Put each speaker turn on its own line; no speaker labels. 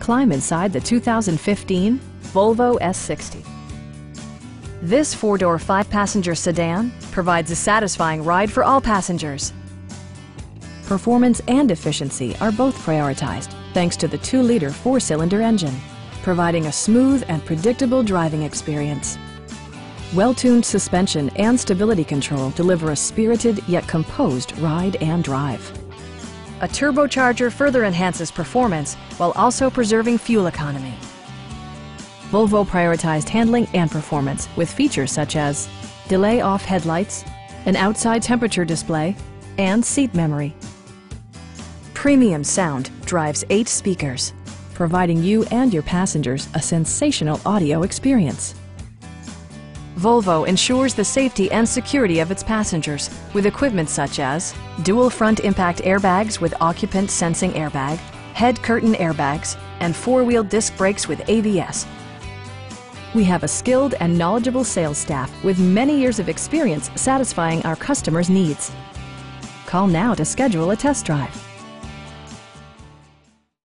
Climb inside the 2015 Volvo S60. This four-door, five-passenger sedan provides a satisfying ride for all passengers. Performance and efficiency are both prioritized thanks to the 2-liter four-cylinder engine, providing a smooth and predictable driving experience. Well-tuned suspension and stability control deliver a spirited yet composed ride and drive. A turbocharger further enhances performance while also preserving fuel economy. Volvo prioritized handling and performance with features such as delay-off headlights, an outside temperature display, and seat memory. Premium sound drives 8 speakers, providing you and your passengers a sensational audio experience. Volvo ensures the safety and security of its passengers with equipment such as dual front impact airbags with occupant sensing airbag, head curtain airbags, and 4-wheel disc brakes with ABS. We have a skilled and knowledgeable sales staff with many years of experience satisfying our customers' needs. Call now to schedule a test drive.